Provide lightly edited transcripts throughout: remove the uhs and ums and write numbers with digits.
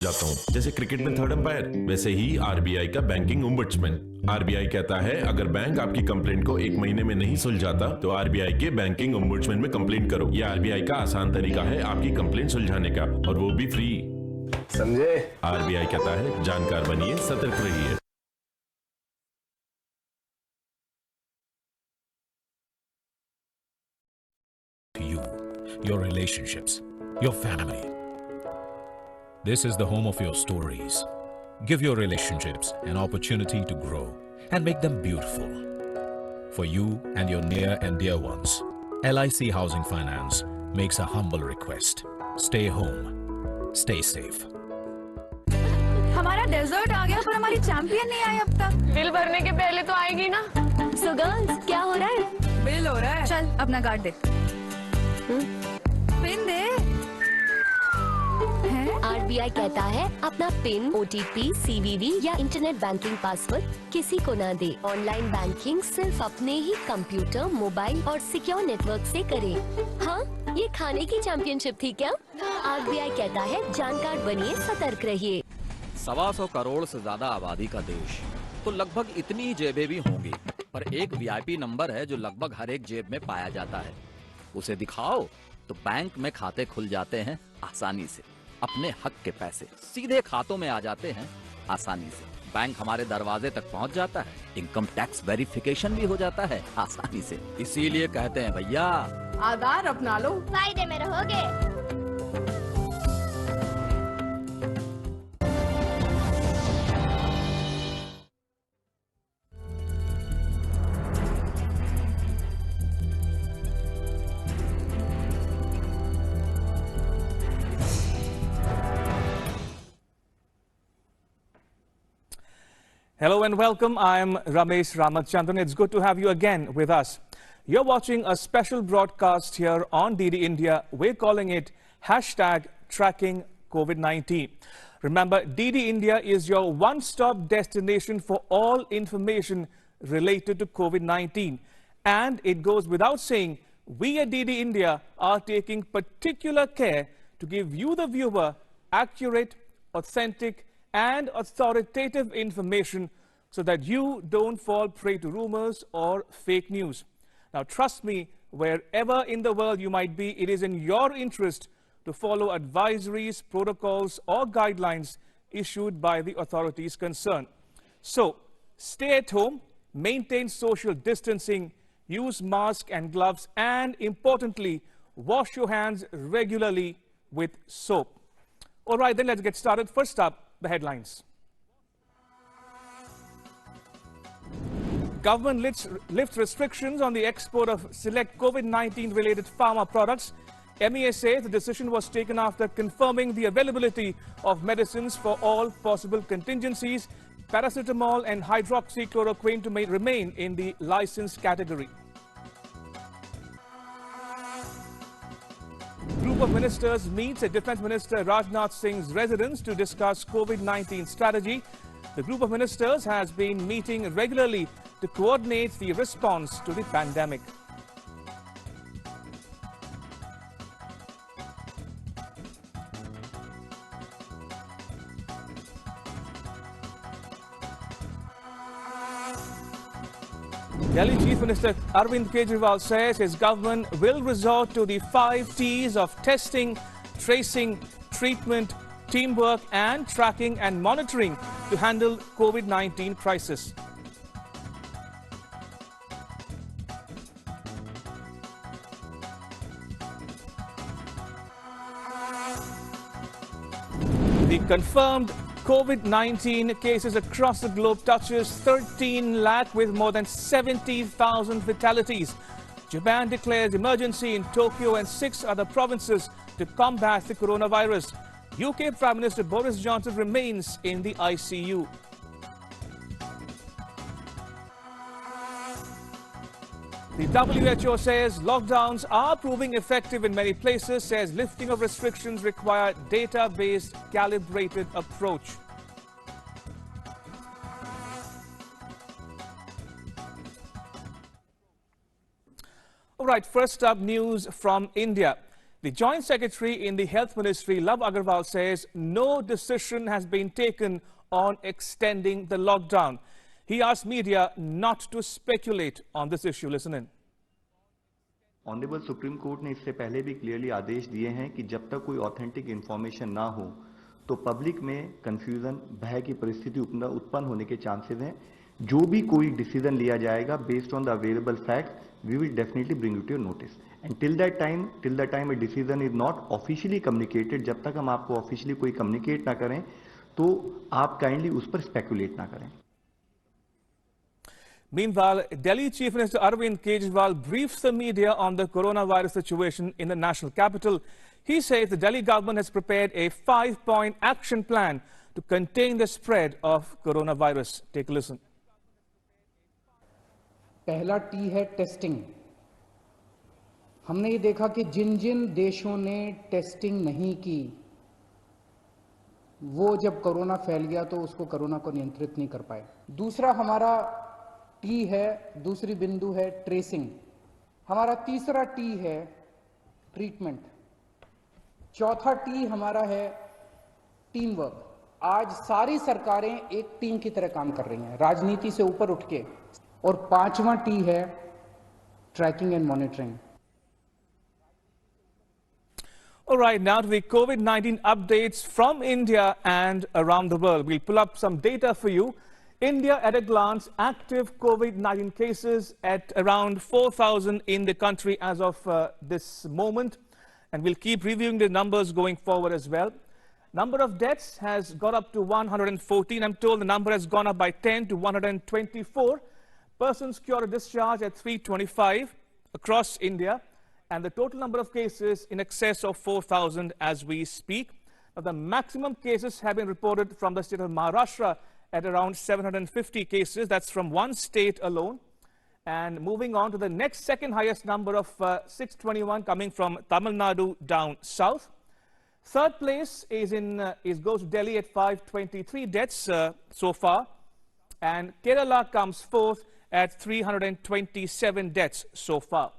जाता हूँ। जैसे क्रिकेट में थर्ड अंपायर, वैसे ही आरबीआई का बैंकिंग ओम्बड्समैन। आरबीआई कहता है अगर बैंक आपकी कंप्लेंट को 1 महीने में नहीं सुलझाता तो आरबीआई के बैंकिंग ओम्बड्समैन में कंप्लेंट करो। यह आरबीआई का आसान तरीका है आपकी कंप्लेंट सुलझाने का, और वो भी फ्री। समझे? आरबीआई कहता है जानकार बनिए, सतर्क रहिए। You, your relationships, your family. This is the home of your stories. Give your relationships an opportunity to grow and make them beautiful. For you and your near and dear ones, LIC Housing Finance makes a humble request. Stay home. Stay safe. हमारा desert आ गया पर हमारी champion नहीं आई अब तक। Bill भरने के पहले तो आएगी ना। So girls, क्या हो रहा है? बिल हो रहा है। चल अपना कार्ड दे। पिन दे। आरबीआई कहता है अपना पिन, ओटीपी, सीवीवी या इंटरनेट बैंकिंग पासवर्ड किसी को ना दे। ऑनलाइन बैंकिंग सिर्फ अपने ही कंप्यूटर, मोबाइल और सिक्योर नेटवर्क से करें। हाँ, ये खाने की चैंपियनशिप थी क्या? आरबीआई कहता है जानकार बनिए, सतर्क रहिए। 125 करोड़ से ज्यादा आबादी का देश, तो लगभग इतनी ही जेबें भी होंगी, पर एक वीआईपी नंबर है जो लगभग हर एक जेब में पाया जाता है। उसे दिखाओ तो बैंक में खाते खुल जाते हैं आसानी से। अपने हक के पैसे सीधे खातों में आ जाते हैं आसानी से। बैंक हमारे दरवाजे तक पहुंच जाता है। इनकम टैक्स वेरिफिकेशन भी हो जाता है आसानी से। इसीलिए कहते हैं भैया, आधार अपना लो, फायदे में रहोगे। Hello and welcome. I am Ramesh Ramachandran. It's good to have you again with us. You're watching a special broadcast here on DD India. We're calling it #Tracking COVID-19. Remember, DD India is your one-stop destination for all information related to COVID-19. And it goes without saying, we at DD India are taking particular care to give you, the viewer, accurate, authentic, and authoritative information so that you don't fall prey to rumors or fake news. Now, trust me, wherever in the world you might be, it is in your interest to follow advisories, protocols, or guidelines issued by the authorities concerned. So, stay at home, maintain social distancing, use masks and gloves, and importantly, wash your hands regularly with soap. All right, then let's get started. First up, the headlines. Government lifts restrictions on the export of select COVID-19 related pharma products. MEA says the decision was taken after confirming the availability of medicines for all possible contingencies. Paracetamol and hydroxychloroquine to remain in the licensed category. Group of ministers meets at Defence Minister Rajnath Singh's residence to discuss COVID-19 strategy. The group of ministers has been meeting regularly to coordinate the response to the pandemic. Delhi Chief Minister Arvind Kejriwal says his government will resort to the 5 T's of testing, tracing, treatment, teamwork and tracking and monitoring to handle COVID-19 crisis. The confirmed COVID-19 cases across the globe touches 13 lakh with more than 70,000 fatalities. Japan declares emergency in Tokyo and 6 other provinces to combat the coronavirus. UK Prime Minister Boris Johnson remains in the ICU. The WHO says lockdowns are proving effective in many places, says lifting of restrictions require data-based, calibrated approach. All right, first up, news from India. The Joint Secretary in the Health Ministry, Love Agarwal, says no decision has been taken on extending the lockdown. He asked media not to speculate on this issue. Listen in. Honourable supreme court ने इससे पहले भी clearly आदेश दिए हैं कि जब तक कोई ऑथेंटिक इंफॉर्मेशन ना हो तो पब्लिक में कंफ्यूजन, भय की परिस्थिति उत्पन्न होने के चांसेस हैं. जो भी कोई डिसीजन लिया जाएगा based on the available facts, we will definitely bring it to your notice. And till the time a decision is not officially communicated, जब तक हम आपको ऑफिशियली कोई कम्युनिकेट ना करें तो आप काइंडली उस पर स्पेकुलेट ना करें. Meanwhile, Delhi Chief Minister Arvind Kejriwal briefs the media on the coronavirus situation in the national capital. He says the Delhi government has prepared a 5-point action plan to contain the spread of coronavirus. Take a listen. पहला T है testing. हमने ये देखा कि जिन जिन देशों ने testing नहीं की, वो जब कोरोना फैल गया तो उसको कोरोना को नियंत्रित नहीं कर पाए. दूसरा हमारा टी है, दूसरी बिंदु है ट्रेसिंग. हमारा तीसरा टी है ट्रीटमेंट. चौथा टी हमारा है टीम वर्क. आज सारी सरकारें एक टीम की तरह काम कर रही हैं, राजनीति से ऊपर उठ के. और पांचवा टी है tracking and monitoring. All right, now to the COVID-19 updates from India and around the world. We'll pull up some data for you. India at a glance, active COVID-19 cases at around 4,000 in the country as of this moment. And we'll keep reviewing the numbers going forward as well. Number of deaths has got up to 114. I'm told the number has gone up by 10 to 124. Persons cured or discharged at 325 across India. And the total number of cases in excess of 4,000 as we speak. Now, the maximum cases have been reported from the state of Maharashtra at around 750 cases. That's from one state alone. And moving on to the next second highest number of 621 coming from Tamil Nadu down south. Third place goes to Delhi at 523 deaths so far. And Kerala comes fourth at 327 deaths so far.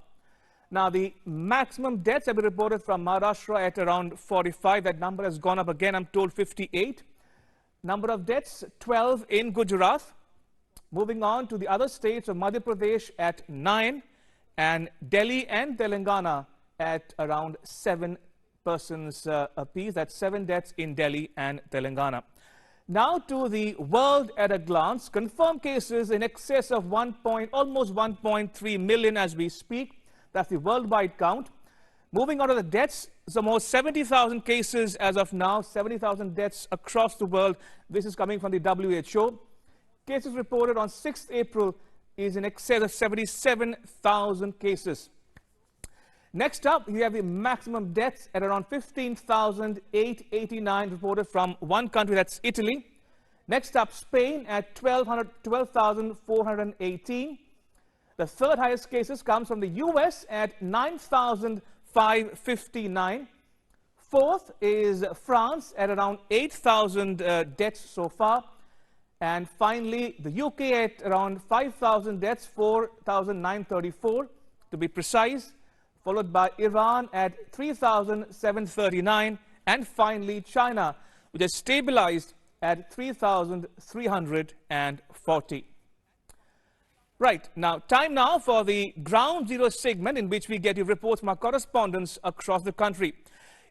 Now, the maximum deaths have been reported from Maharashtra at around 45. That number has gone up again, I'm told 58. Number of deaths, 12 in Gujarat. Moving on to the other states of Madhya Pradesh at 9. And Delhi and Telangana at around 7 persons apiece. That's 7 deaths in Delhi and Telangana. Now to the world at a glance. Confirmed cases in excess of almost 1.3 million as we speak. That's the worldwide count. Moving on to the deaths, some more 70,000 cases as of now, 70,000 deaths across the world. This is coming from the WHO. Cases reported on 6th April is in excess of 77,000 cases. Next up, we have the maximum deaths at around 15,889 reported from one country, that's Italy. Next up, Spain at 12,418. The third highest cases comes from the US at 9,559. Fourth is France at around 8,000 deaths so far. And finally, the UK at around 5,000 deaths, 4,934 to be precise. Followed by Iran at 3,739. And finally, China, which has stabilized at 3,340. Right, now time now for the Ground Zero segment in which we get you reports from our correspondents across the country.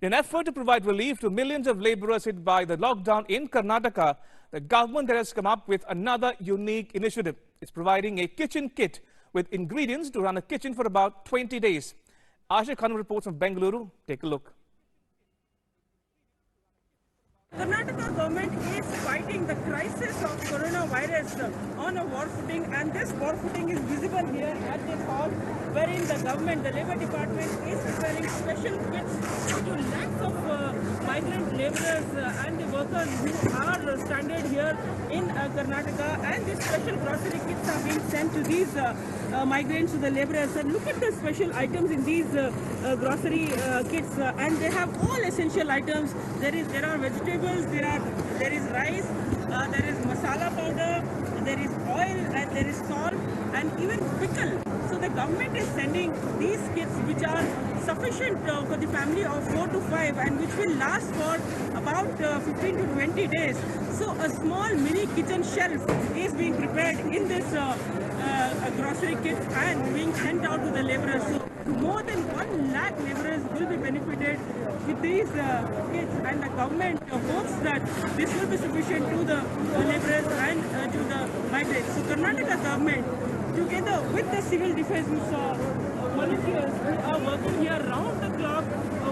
In an effort to provide relief to millions of laborers hit by the lockdown in Karnataka, the government has come up with another unique initiative. It's providing a kitchen kit with ingredients to run a kitchen for about 20 days. Asha Khanum reports from Bengaluru. Take a look. Karnataka government is fighting the crisis of coronavirus on a war footing, and this war footing is visible here at this hall, wherein the government, the Labour Department, is preparing special kits to lakhs of migrant labourers and the workers who are stranded here in Karnataka, and these special grocery kits are being sent to these migrants, to the labourers. And look at the special items in these grocery kits, and they have all essential items. There are vegetables. There is rice, there is masala powder, there is oil, and there is salt, and even pickle. So the government is sending these kits which are sufficient for the family of 4 to 5 and which will last for about 15 to 20 days. So a small mini kitchen shelf is being prepared in this grocery kit and being sent out to the laborers. So more than 1 lakh laborers will be benefited with these kits, and the government hopes that this will be sufficient to the laborers and to the migrants. So Karnataka government, together with the civil defense volunteers who are working here round the clock,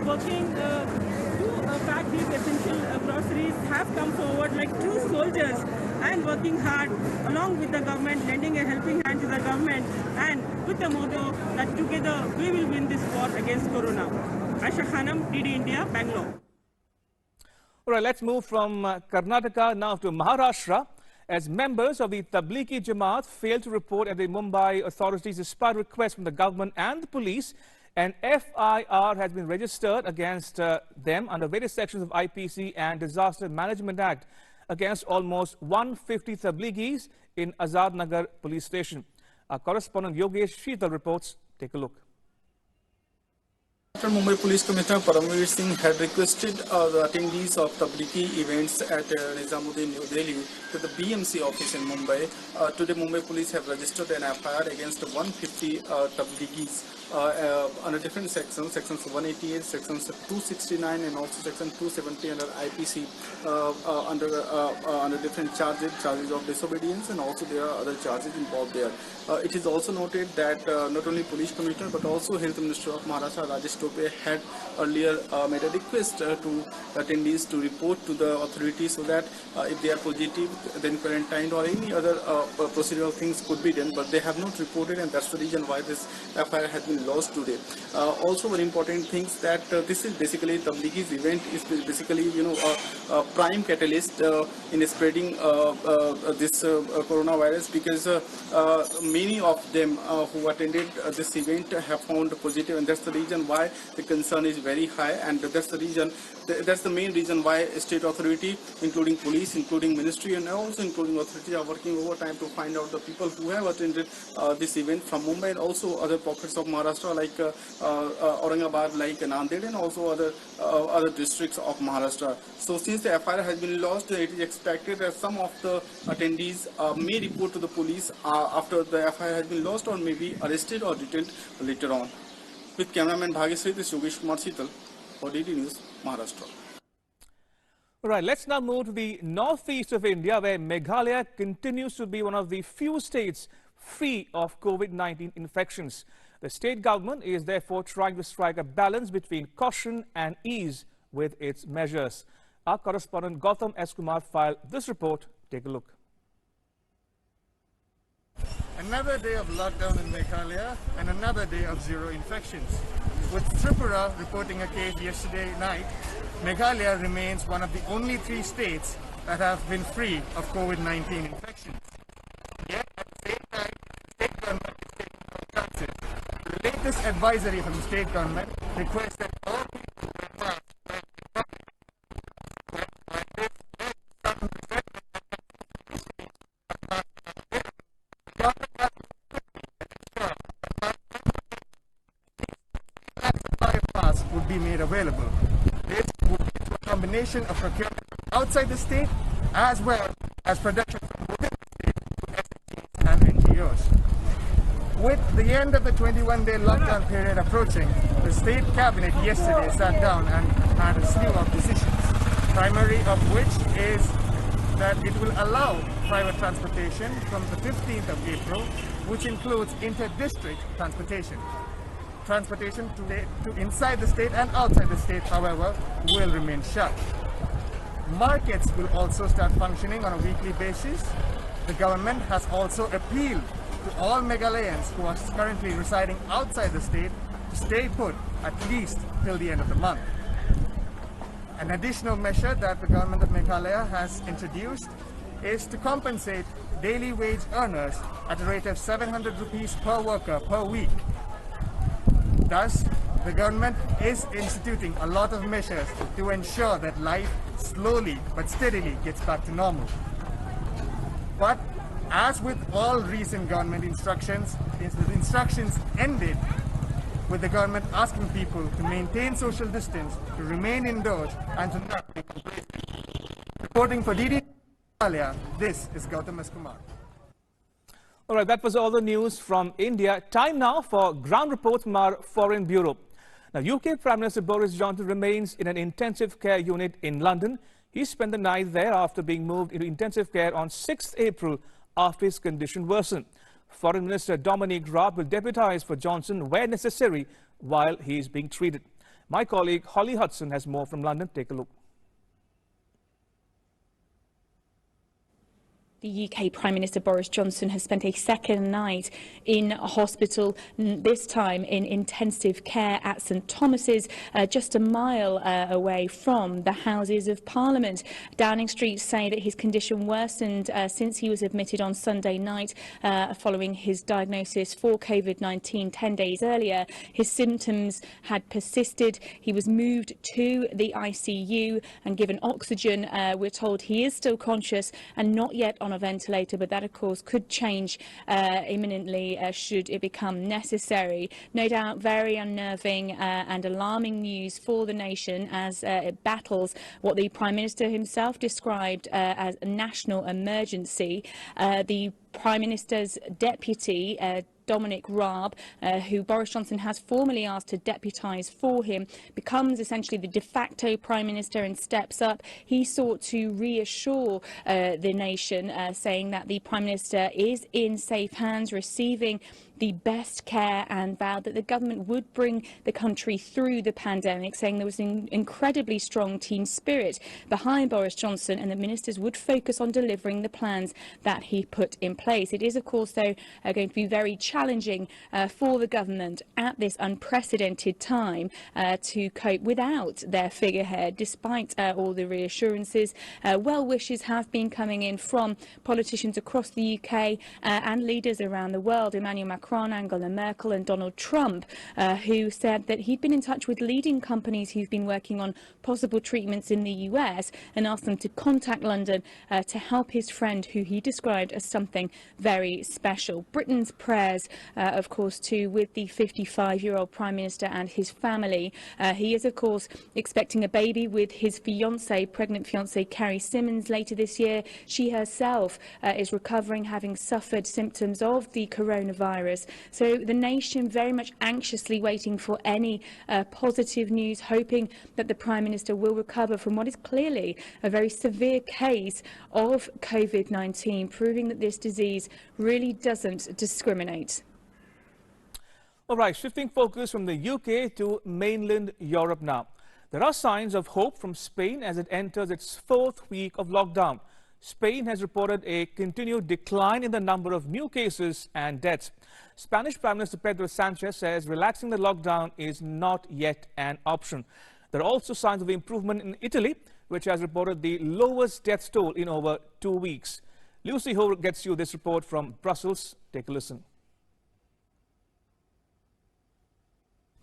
working to pack these essential groceries, have come forward like true soldiers and working hard along with the government, lending a helping hand to the government, and with the motto that together we will win this war against Corona. Aisha Khanam, DD India, Bangalore. All right, let's move from Karnataka now to Maharashtra, as members of the Tablighi Jamaat failed to report at the Mumbai authorities despite requests from the government and the police. An FIR has been registered against them under various sections of IPC and Disaster Management Act against almost 150 Tablighis in Azad Nagar police station. Our correspondent Yogesh Sheetal reports. Take a look. After Mumbai Police Commissioner Paramveer Singh had requested the attendees of Tablighi events at Nizamuddin, New Delhi to the BMC office in Mumbai, today Mumbai Police have registered an FIR against 150 Tablighis under different sections, sections 188, sections 269 and also section 270 under IPC under different charges of disobedience, and also there are other charges involved there. It is also noted that not only Police Commissioner but also Health Minister of Maharashtra Rajesh Tope had earlier made a request to attendees to report to the authorities so that if they are positive then quarantined or any other procedural things could be done, but they have not reported, and that's the reason why this FIR has been lost today. Also one important thing is that this is basically Tablighi's event is basically a prime catalyst in spreading this coronavirus, because many of them who attended this event have found positive, and that's the reason why the concern is very high, and that's the main reason why state authority, including police, including ministry, and also including authority are working overtime to find out the people who have attended this event from Mumbai and also other pockets of Maharashtra like Aurangabad, like Nanded, and also other districts of Maharashtra. So since the FIR has been lost, it is expected that some of the attendees may report to the police after the FIR has been lost, or may be arrested or detained later on. With cameraman Bhagesri, this is Yogesh Kumar Sheetal for DD News, Maharashtra. All right, let's now move to the northeast of India, where Meghalaya continues to be one of the few states free of COVID-19 infections. The state government is therefore trying to strike a balance between caution and ease with its measures. Our correspondent Gautam S. Kumar filed this report. Take a look. Another day of lockdown in Meghalaya and another day of zero infections. With Tripura reporting a case yesterday night, Meghalaya remains one of the only 3 states that have been free of COVID-19 infections. Yet at the same time, the state government is taking no chances. The latest advisory from the state government requests that all people wear masks would be made available. This would lead to a combination of procurement outside the state as well as production from within the state to SMEs and NGOs. With the end of the 21-day lockdown period approaching, the state cabinet yesterday sat down and had a slew of decisions, primary of which is that it will allow private transportation from the 15th of April, which includes inter-district transportation. Transportation to inside the state and outside the state, however, will remain shut. Markets will also start functioning on a weekly basis. The government has also appealed to all Meghalayans who are currently residing outside the state to stay put at least till the end of the month. An additional measure that the government of Meghalaya has introduced is to compensate daily wage earners at a rate of 700 rupees per worker per week. Thus, the government is instituting a lot of measures to ensure that life slowly but steadily gets back to normal. But As with all recent government instructions, the instructions ended with the government asking people to maintain social distance, to remain indoors, and to not be complacent. Reporting for DDUP, this is Gautam S. Kumar. All right, that was all the news from India. Time now for ground report from our Foreign Bureau. Now, UK Prime Minister Boris Johnson remains in an intensive care unit in London. He spent the night there after being moved into intensive care on 6th April after his condition worsened. Foreign Minister Dominic Raab will deputise for Johnson where necessary while he is being treated. My colleague Holly Hudson has more from London. Take a look. The UK Prime Minister Boris Johnson has spent a second night in hospital, this time in intensive care at St Thomas's, just a mile away from the Houses of Parliament. Downing Street say that his condition worsened since he was admitted on Sunday night following his diagnosis for Covid-19 10 days earlier. His symptoms had persisted. He was moved to the ICU and given oxygen. We're told he is still conscious and not yet on a ventilator, but that of course could change imminently should it become necessary. No doubt very unnerving and alarming news for the nation as it battles what the Prime Minister himself described as a national emergency. The Prime Minister's deputy, Dominic Raab, who Boris Johnson has formally asked to deputise for him, becomes essentially the de facto Prime Minister and steps up. He sought to reassure the nation, saying that the Prime Minister is in safe hands, receiving the best care, and vowed that the government would bring the country through the pandemic, saying there was an incredibly strong team spirit behind Boris Johnson and the ministers would focus on delivering the plans that he put in place. It is, of course, though, going to be very challenging for the government at this unprecedented time to cope without their figurehead, despite all the reassurances. Well wishes have been coming in from politicians across the UK and leaders around the world. Emmanuel Macron, Angela Merkel and Donald Trump, who said that he'd been in touch with leading companies who've been working on possible treatments in the US and asked them to contact London to help his friend, who he described as something very special. Britain's prayers, of course, too, with the 55-year-old Prime Minister and his family. He is, of course, expecting a baby with his pregnant fiancée Carrie Symonds later this year. She herself is recovering, having suffered symptoms of the coronavirus. So the nation very much anxiously waiting for any positive news, hoping that the Prime Minister will recover from what is clearly a very severe case of COVID-19, proving that this disease really doesn't discriminate. All right, shifting focus from the UK to mainland Europe now. There are signs of hope from Spain as it enters its fourth week of lockdown. Spain has reported a continued decline in the number of new cases and deaths. Spanish Prime Minister Pedro Sanchez says relaxing the lockdown is not yet an option. There are also signs of improvement in Italy, which has reported the lowest death toll in over 2 weeks. Lucy Ho gets you this report from Brussels. Take a listen.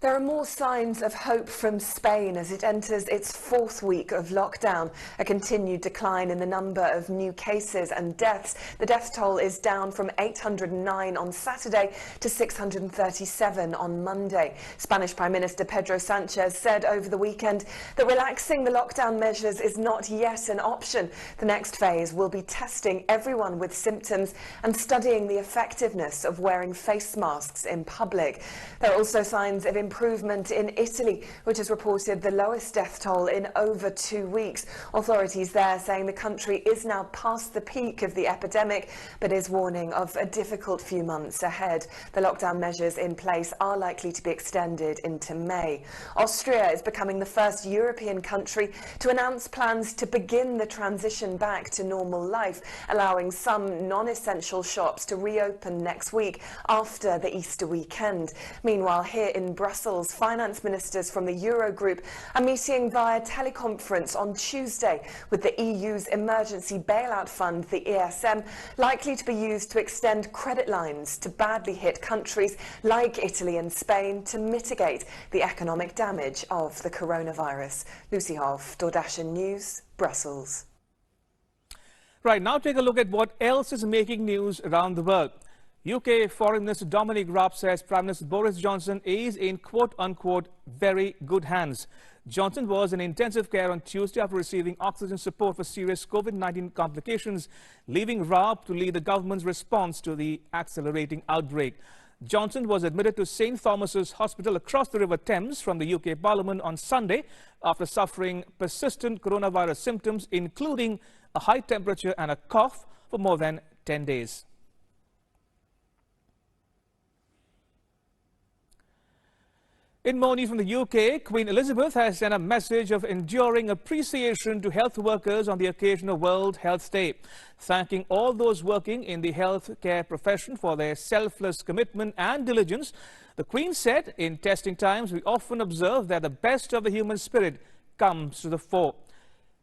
There are more signs of hope from Spain as it enters its fourth week of lockdown. A continued decline in the number of new cases and deaths. The death toll is down from 809 on Saturday to 637 on Monday. Spanish Prime Minister Pedro Sanchez said over the weekend that relaxing the lockdown measures is not yet an option. The next phase will be testing everyone with symptoms and studying the effectiveness of wearing face masks in public. There are also signs of improvement in Italy, which has reported the lowest death toll in over 2 weeks. Authorities there saying the country is now past the peak of the epidemic, but is warning of a difficult few months ahead. The lockdown measures in place are likely to be extended into May. Austria is becoming the first European country to announce plans to begin the transition back to normal life, allowing some non-essential shops to reopen next week after the Easter weekend. Meanwhile, here in Brussels, finance ministers from the Eurogroup are meeting via teleconference on Tuesday with the EU's emergency bailout fund, the ESM, likely to be used to extend credit lines to badly hit countries like Italy and Spain to mitigate the economic damage of the coronavirus. Lucy Hoff, Dordashen News, Brussels. Right, now take a look at what else is making news around the world. UK Foreign Minister Dominic Raab says Prime Minister Boris Johnson is in quote-unquote very good hands. Johnson was in intensive care on Tuesday after receiving oxygen support for serious COVID-19 complications, leaving Raab to lead the government's response to the accelerating outbreak. Johnson was admitted to St. Thomas's Hospital across the River Thames from the UK Parliament on Sunday after suffering persistent coronavirus symptoms, including a high temperature and a cough for more than 10 days. In more news from the UK, Queen Elizabeth has sent a message of enduring appreciation to health workers on the occasion of World Health Day, thanking all those working in the healthcare profession for their selfless commitment and diligence. The Queen said, in testing times, we often observe that the best of the human spirit comes to the fore.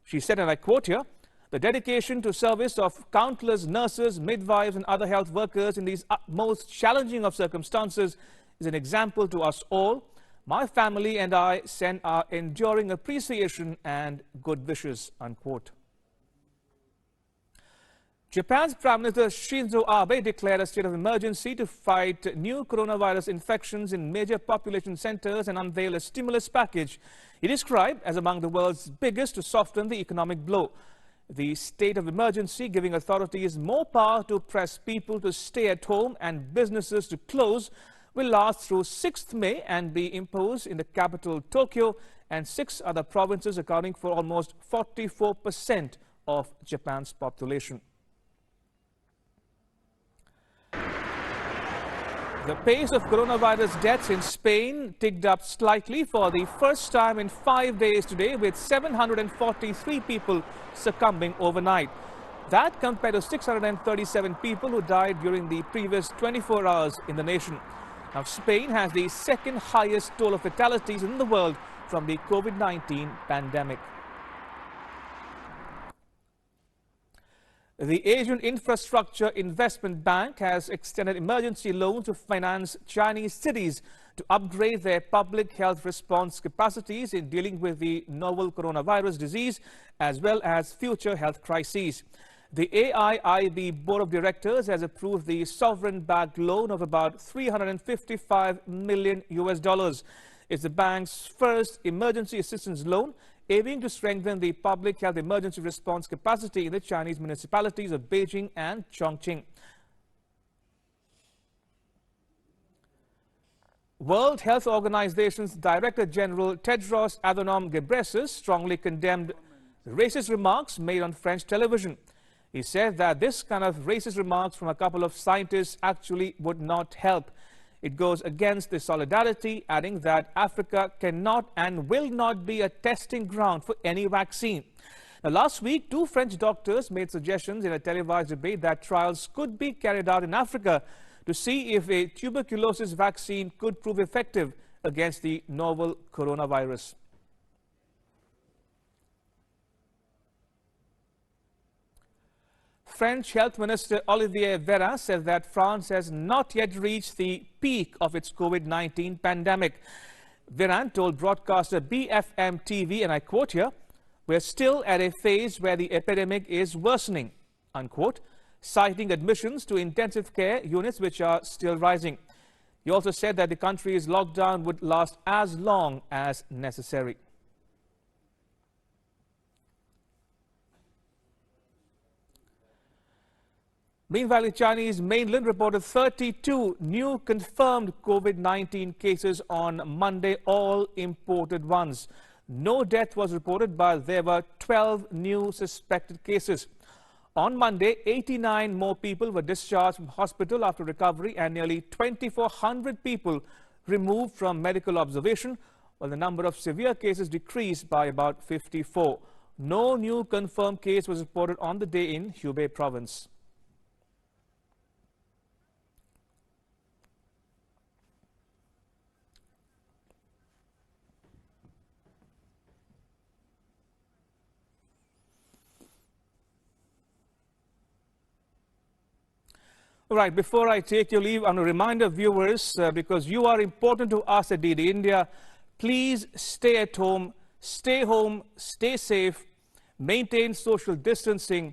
She said, and I quote here, the dedication to service of countless nurses, midwives and other health workers in these most challenging of circumstances is an example to us all. My family and I send our enduring appreciation and good wishes, unquote. Japan's Prime Minister Shinzo Abe declared a state of emergency to fight new coronavirus infections in major population centers and unveiled a stimulus package he described as among the world's biggest to soften the economic blow. The state of emergency giving authorities more power to press people to stay at home and businesses to close will last through 6th May and be imposed in the capital Tokyo and 6 other provinces, accounting for almost 44% of Japan's population. The pace of coronavirus deaths in Spain ticked up slightly for the first time in 5 days today, with 743 people succumbing overnight. That compared to 637 people who died during the previous 24 hours in the nation. Now, Spain has the second highest toll of fatalities in the world from the COVID-19 pandemic. The Asian Infrastructure Investment Bank has extended emergency loans to finance Chinese cities to upgrade their public health response capacities in dealing with the novel coronavirus disease as well as future health crises. The AIIB Board of Directors has approved the sovereign-backed loan of about $355 million. It's the bank's first emergency assistance loan, aiming to strengthen the public health emergency response capacity in the Chinese municipalities of Beijing and Chongqing. World Health Organization's Director General Tedros Adhanom Ghebreyesus strongly condemned racist remarks made on French television. He said that this kind of racist remarks from a couple of scientists actually would not help. It goes against the solidarity, adding that Africa cannot and will not be a testing ground for any vaccine. Now, last week, 2 French doctors made suggestions in a televised debate that trials could be carried out in Africa to see if a tuberculosis vaccine could prove effective against the novel coronavirus. French Health Minister Olivier Véran said that France has not yet reached the peak of its COVID-19 pandemic. Véran told broadcaster BFM TV, and I quote here, "We're still at a phase where the epidemic is worsening," unquote, citing admissions to intensive care units which are still rising. He also said that the country's lockdown would last as long as necessary. Meanwhile, the Chinese mainland reported 32 new confirmed COVID-19 cases on Monday, all imported ones. No death was reported, but there were 12 new suspected cases. On Monday, 89 more people were discharged from hospital after recovery and nearly 2,400 people removed from medical observation, while the number of severe cases decreased by about 54. No new confirmed case was reported on the day in Hubei province. Right, before I take your leave, I want to remind our viewers, because you are important to us at DD India, please stay at home, stay safe, maintain social distancing,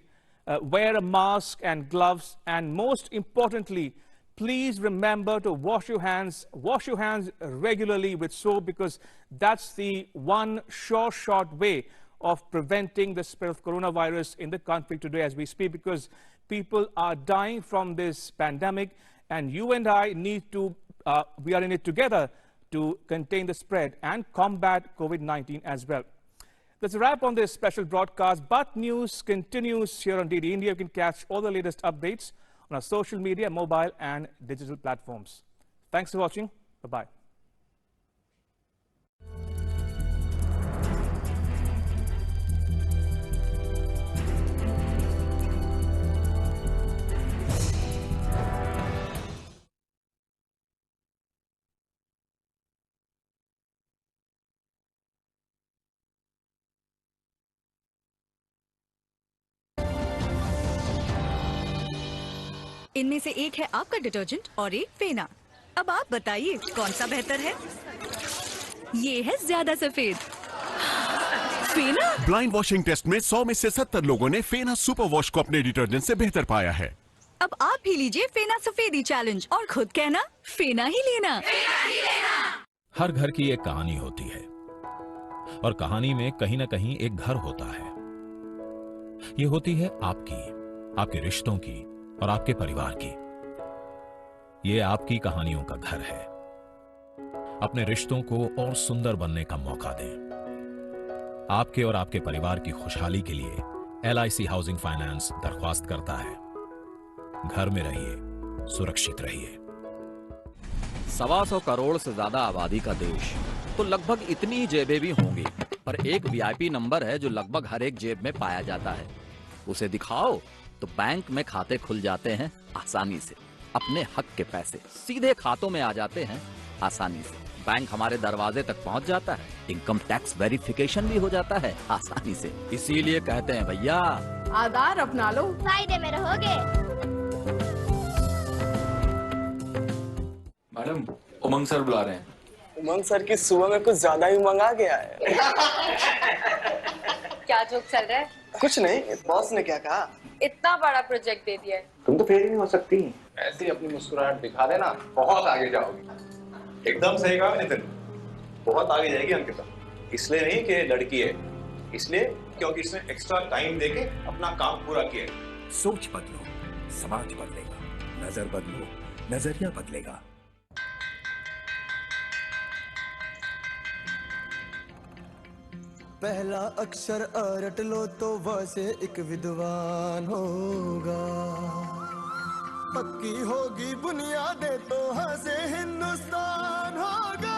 wear a mask and gloves, and most importantly, please remember to wash your hands regularly with soap, because that's the one sure shot way of preventing the spread of coronavirus in the country today as we speak, because people are dying from this pandemic, and you and I need to, we are in it together to contain the spread and combat COVID-19 as well. That's a wrap on this special broadcast, but news continues here on DD India. You can catch all the latest updates on our social media, mobile and digital platforms. Thanks for watching. Bye-bye. इनमें से एक है आपका detergent और एक फेना। अब आप बताइए कौन सा बेहतर है? ये है ज्यादा सफेद फेना। ब्लाइंड वॉशिंग टेस्ट में 100 में से 70 लोगों ने फेना सुपर वॉश को अपने डिटर्जेंट से बेहतर पाया है। अब आप भी लीजिए फेना सफेदी चैलेंज और खुद कहना फेना ही लेना। हर घर की एक कहानी होती है और कहानी में कहीं ना कहीं एक घर होता है। ये होती है आपकी, आपके रिश्तों की और आपके परिवार की। ये आपकी कहानियों का घर है। अपने रिश्तों को और सुंदर बनने का मौका दें। आपके और आपके परिवार की खुशहाली के लिए LIC हाउसिंग फाइनेंस दरख्वास्त करता है। घर में रहिए, सुरक्षित रहिए। 125 करोड़ से ज्यादा आबादी का देश, तो लगभग इतनी जेबें भी होंगी, पर एक VIP नंबर है जो लगभग हर एक जेब में पाया जाता है। उसे दिखाओ तो बैंक में खाते खुल जाते हैं आसानी से। अपने हक के पैसे सीधे खातों में आ जाते हैं आसानी से। बैंक हमारे दरवाजे तक पहुंच जाता है। इनकम टैक्स वेरिफिकेशन भी हो जाता है आसानी से। इसीलिए कहते हैं भैया, आधार अपना लो, फायदे में रहोगे। मैडम, उमंग सर बुला रहे हैं। उमंग सर की सुबह में कुछ ज्यादा ही उमंग आ गया है। क्या जोक चल रहा है? कुछ नहीं, बॉस ने क्या कहा? इतना बड़ा प्रोजेक्ट दे दिया है। तुम तो फेल ही नहीं हो सकती। ऐसे ही अपनी मुस्कुराहट दिखा देना, बहुत आगे जाओगी। एकदम सही कहा नितिन, बहुत आगे जाएगी अंकिता। इसलिए नहीं कि लड़की है, इसलिए क्योंकि इसने एक्स्ट्रा टाइम देके अपना काम पूरा किया है। सोच बदलो, समाज बदलेगा। नजर बदलो, नजरिया बदलेगा। पहला अक्षर रट लो तो वह से एक विद्वान होगा। पक्की होगी बुनियादें तो हाँ से हिंदुस्तान होगा।